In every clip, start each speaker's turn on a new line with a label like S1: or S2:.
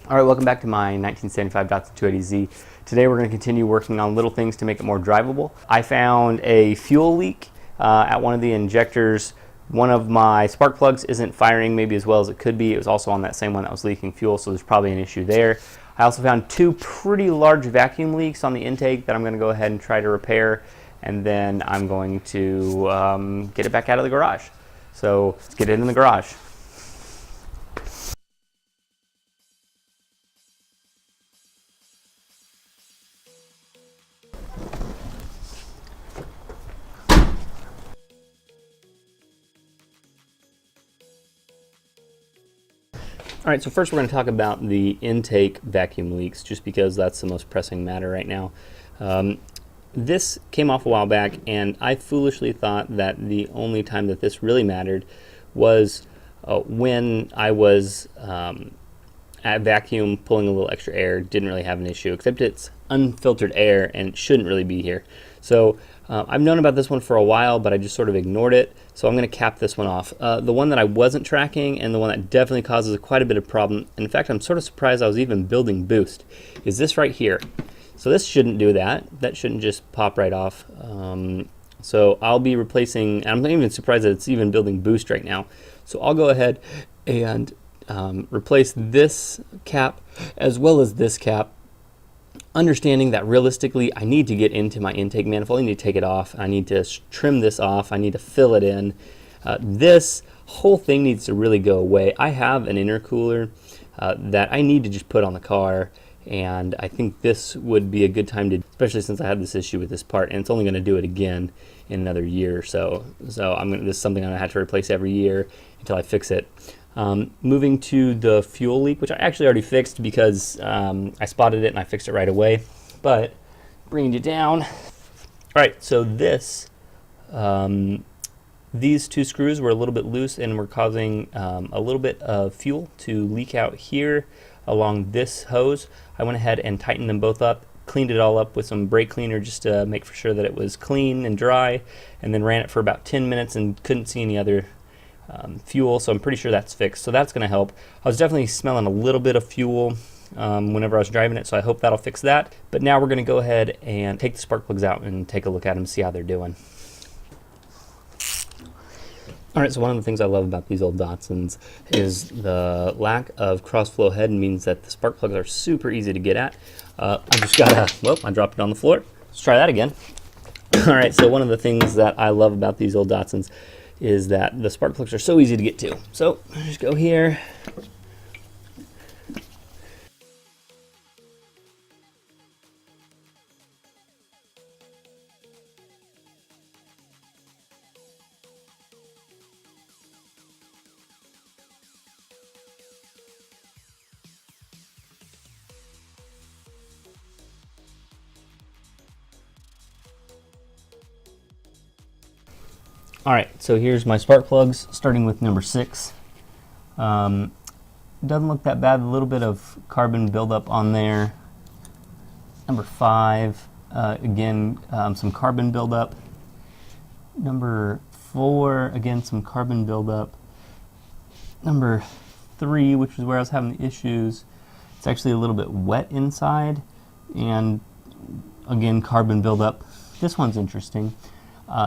S1: All right, welcome back to my 1975 Datsun 280Z. Today we're going to continue working on little things to make it more drivable. I found a fuel leak at one of the injectors. One of my spark plugs isn't firing maybe as well as it could be. It was also on that same one that was leaking fuel, so there's probably an issue there. I also found two pretty large vacuum leaks on the intake that I'm going to go ahead and try to repair, and then I'm going to get it back out of the garage. So let's get it in the garage. All right, so first we're going to talk about the intake vacuum leaks, just because that's the most pressing matter right now. This came off a while back, and I foolishly thought that the only time that this really mattered was when I was at vacuum pulling a little extra air. Didn't really have an issue, except it's unfiltered air and it shouldn't really be here. So I've known about this one for a while, but I just sort of ignored it. So I'm going to cap this one off. The one that I wasn't tracking, and the one that definitely causes quite a bit of problem, in fact I'm sort of surprised I was even building boost, is this right here. So this shouldn't do that. That shouldn't just pop right off. So I'll be replacing, and I'm not even surprised that it's even building boost right now. So I'll go ahead and replace this cap as well as this cap, understanding that realistically I need to get into my intake manifold. I need to take it off. I need to trim this off. I need to fill it in. This whole thing needs to really go away. I have an intercooler that I need to just put on the car, and I think this would be a good time to, especially since I had this issue with this part, and it's only going to do it again in another year or so. So this is something I'm going to have to replace every year until I fix it. Moving to the fuel leak, which I actually already fixed because I spotted it and I fixed it right away. But bringing it down. All right, so these two screws were a little bit loose and were causing a little bit of fuel to leak out here along this hose. I went ahead and tightened them both up, cleaned it all up with some brake cleaner just to make for sure that it was clean and dry, and then ran it for about 10 minutes and couldn't see any other fuel, so I'm pretty sure that's fixed. So that's going to help. I was definitely smelling a little bit of fuel whenever I was driving it, so I hope that'll fix that. But now we're going to go ahead and take the spark plugs out and take a look at them, see how they're doing. All right, so one of the things I love about these old Datsuns is the lack of cross-flow head means that the spark plugs are super easy to get at. I just gotta, well, I dropped it on the floor. Let's try that again. All right, so one of the things that I love about these old Datsuns is that the spark plugs are so easy to get to. So just go here. All right, so here's my spark plugs, starting with number 6. Doesn't look that bad, a little bit of carbon buildup on there. Number 5, again, some carbon buildup. Number 4, again, some carbon buildup. Number 3, which is where I was having the issues, it's actually a little bit wet inside, and again, carbon buildup. This one's interesting.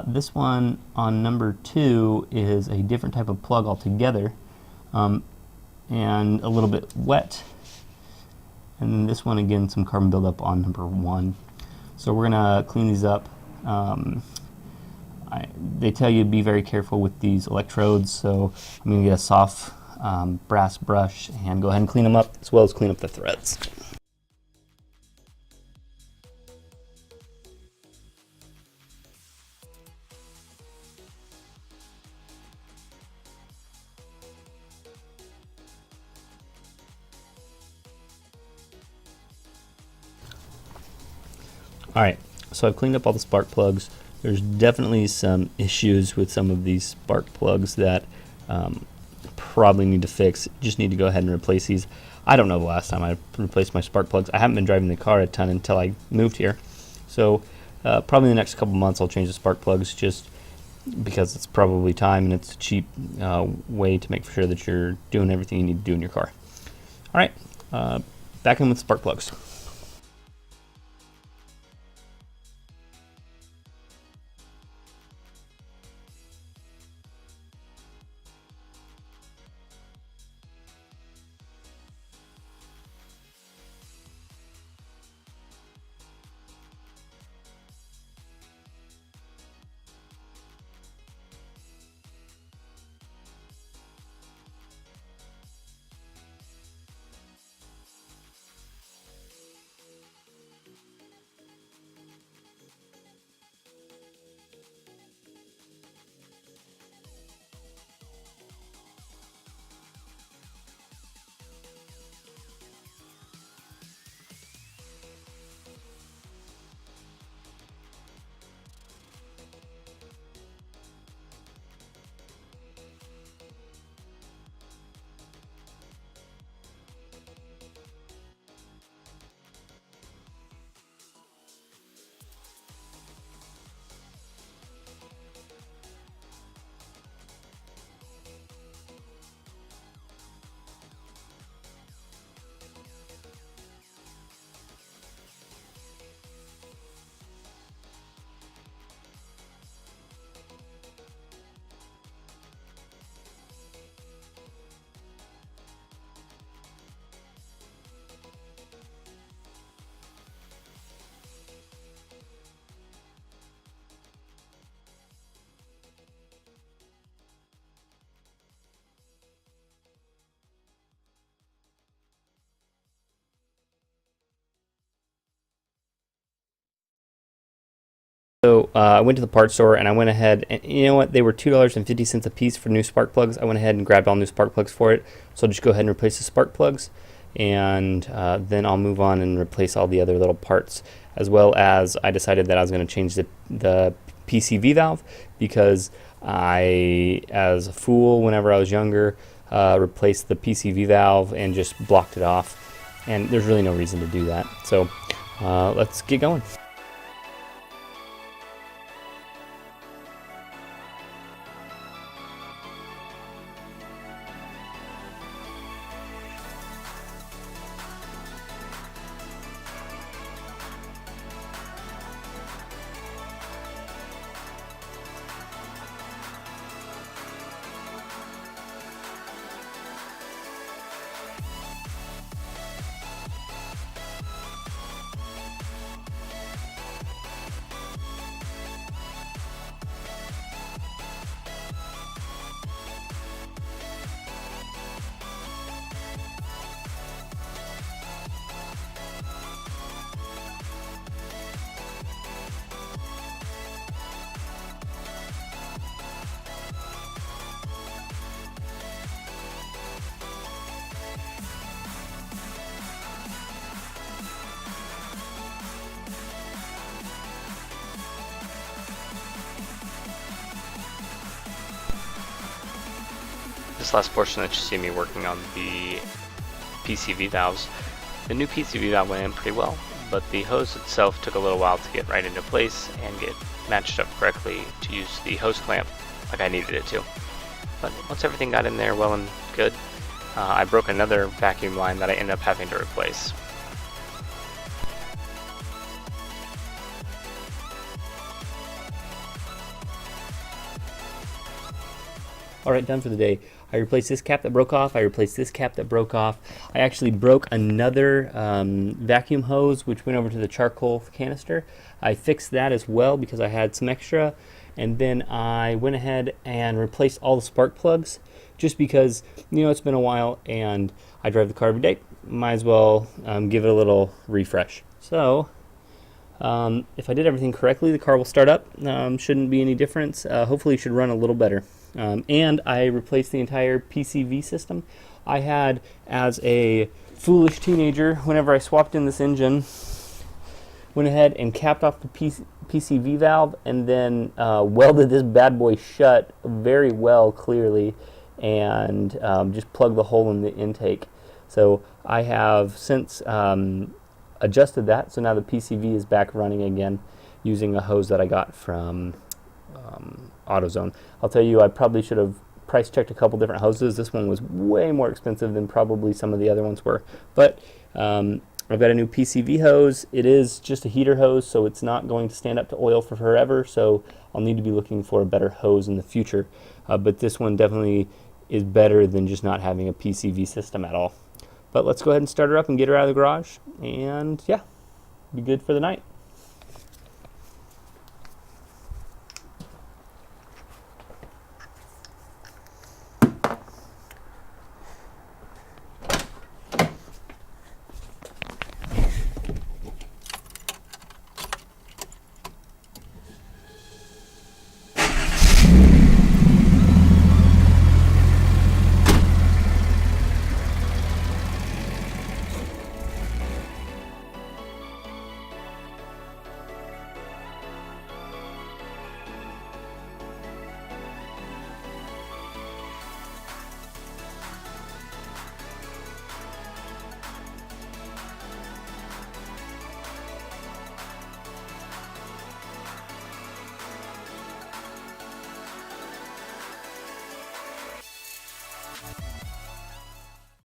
S1: This one on number 2 is a different type of plug altogether, and a little bit wet. And then this one, again, some carbon buildup on number 1. So we're gonna clean these up. They tell you to be very careful with these electrodes, so I'm gonna get a soft brass brush and go ahead and clean them up, as well as clean up the threads. All right, so I've cleaned up all the spark plugs. There's definitely some issues with some of these spark plugs that probably need to fix. Just need to go ahead and replace these. I don't know the last time I replaced my spark plugs. I haven't been driving the car a ton until I moved here. So probably in the next couple months I'll change the spark plugs, just because it's probably time and it's a cheap way to make sure that you're doing everything you need to do in your car. All right, back in with spark plugs. So I went to the parts store and I went ahead and you know what? They were $2.50 a piece for new spark plugs. I went ahead and grabbed all new spark plugs for it. So I'll just go ahead and replace the spark plugs, and then I'll move on and replace all the other little parts, as well as I decided that I was going to change the PCV valve because I, as a fool, whenever I was younger, replaced the PCV valve and just blocked it off. And there's really no reason to do that. So let's get going. This last portion that you see me working on the PCV valves, the new PCV valve went in pretty well, but the hose itself took a little while to get right into place and get matched up correctly to use the hose clamp like I needed it to. But once everything got in there well and good, I broke another vacuum line that I ended up having to replace. Alright, done for the day. I replaced this cap that broke off. I replaced this cap that broke off. I actually broke another vacuum hose which went over to the charcoal canister. I fixed that as well because I had some extra. And then I went ahead and replaced all the spark plugs just because, you know, it's been a while and I drive the car every day. Might as well give it a little refresh. So if I did everything correctly, the car will start up. Shouldn't be any difference. Hopefully it should run a little better. And I replaced the entire PCV system. I had, as a foolish teenager, whenever I swapped in this engine, went ahead and capped off the PCV valve and then welded this bad boy shut very well, clearly, and just plugged the hole in the intake. So I have since adjusted that, so now the PCV is back running again using a hose that I got from AutoZone. I'll tell you, I probably price checked a couple different hoses. This one was way more expensive than probably some of the other ones were. But I've got a new PCV hose. It is just a heater hose, so it's not going to stand up to oil for forever, so I'll need to be looking for a better hose in the future. But this one definitely is better than just not having a PCV system at all. But let's go ahead and start her up and get her out of the garage, and yeah, be good for the night.